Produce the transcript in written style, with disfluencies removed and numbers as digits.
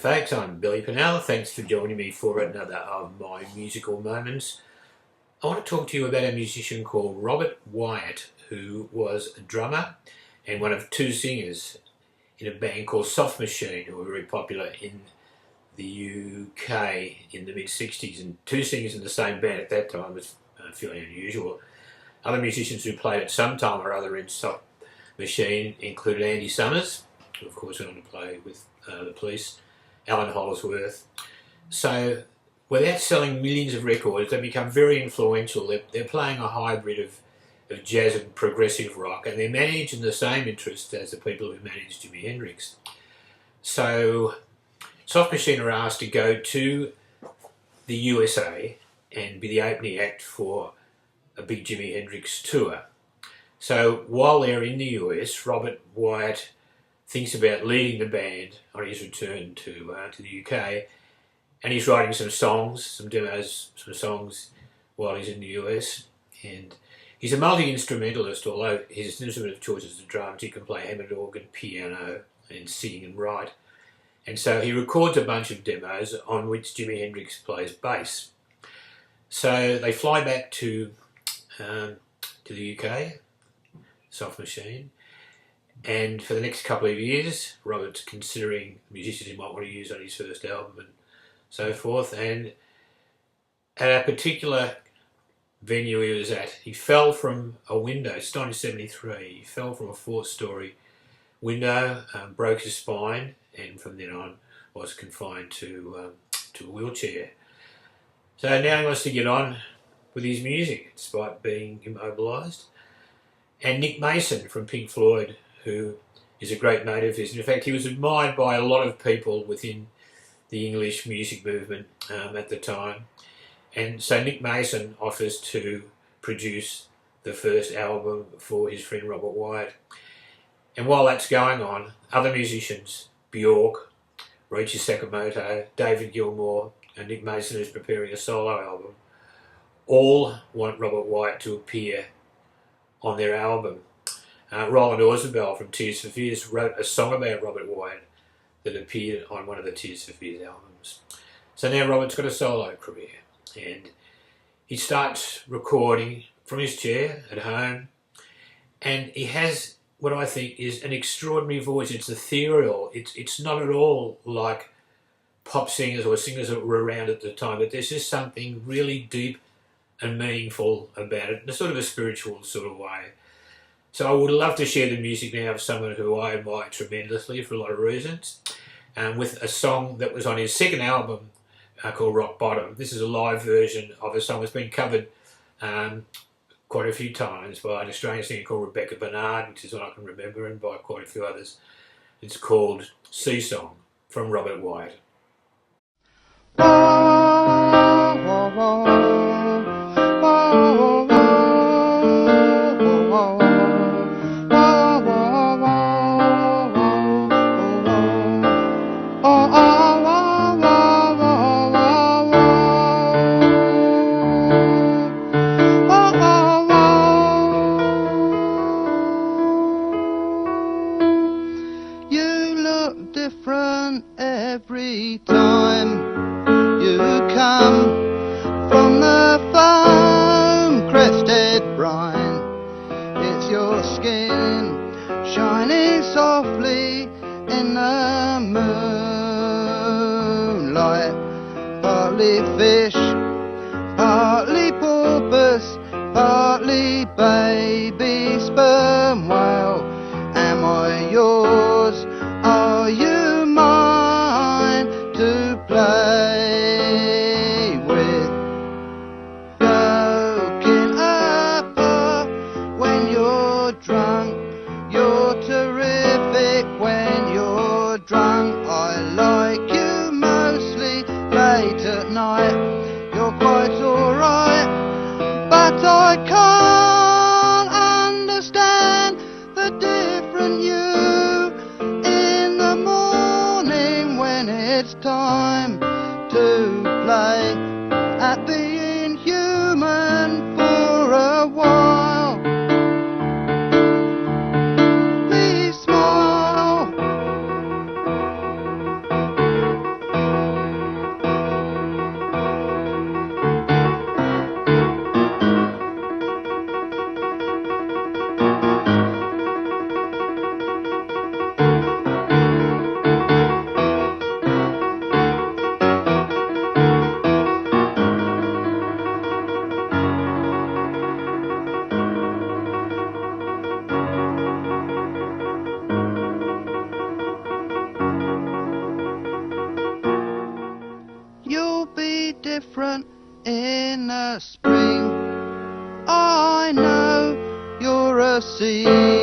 folks, I'm Billy Pennell. Thanks for joining me for another of my musical moments. I want to talk to you about a musician called Robert Wyatt, who was a drummer and one of two singers in a band called Soft Machine, who were very popular in the UK in the mid-60s. And two singers in the same band at that time was fairly unusual. Other musicians who played at some time or other in Soft Machine included Andy Summers, who of course went on to play with the Police, Alan Holdsworth. So without selling millions of records, they become very influential. They're playing a hybrid of jazz and progressive rock, and they're managed in the same interest as the people who managed Jimi Hendrix. So Soft Machine are asked to go to the USA and be the opening act for a big Jimi Hendrix tour. So while they're in the US, Robert Wyatt thinks about leading the band on his return to the UK, and he's writing some songs, some demos, some songs while he's in the US. And he's a multi-instrumentalist, although his instrument of choice is the drums. He can play Hammond organ, piano, and sing and write. And so he records a bunch of demos on which Jimi Hendrix plays bass. So they fly back to the UK, Soft Machine, and for the next couple of years, Robert's considering musicians he might want to use on his first album and so forth. And at a particular venue he was at, he fell from a window. It's 1973. He fell from a 4th-story window, broke his spine, and from then on was confined to a wheelchair. So now he wants to get on with his music despite being immobilised. And Nick Mason from Pink Floyd, who is a great mate of his. In fact, he was admired by a lot of people within the English music movement at the time. And so Nick Mason offers to produce the first album for his friend Robert Wyatt. And while that's going on, other musicians, Bjork, Richie Sakamoto, David Gilmour, and Nick Mason, who's preparing a solo album, all want Robert Wyatt to appear on their album. Roland Orzabal from Tears for Fears wrote a song about Robert Wyatt that appeared on one of the Tears for Fears albums. So now Robert's got a solo career, and he starts recording from his chair at home, and he has what I think is an extraordinary voice. It's ethereal. It's not at all like pop singers or singers that were around at the time, but there's just something really deep and meaningful about it in a sort of a spiritual sort of way. So I would love to share the music now of someone who I admire tremendously for a lot of reasons, with a song that was on his second album called Rock Bottom. This is a live version of a song that's been covered quite a few times by an Australian singer called Rebecca Bernard, which is what I can remember, and by quite a few others. It's called Sea Song from Robert Wyatt. Every time you come from the foam-crested brine, it's your skin shining softly in the moonlight. Partly fish, partly porpoise, partly baby sperm whale. Am I yours? Are you mine to play with? Broken apart when you're drunk, you're terrific when you're drunk. I like you mostly late at night, you're quite alright, but I can't understand the different you in the morning when it's time to play at being human for a while. Please smile. different in the spring. I know you're a sea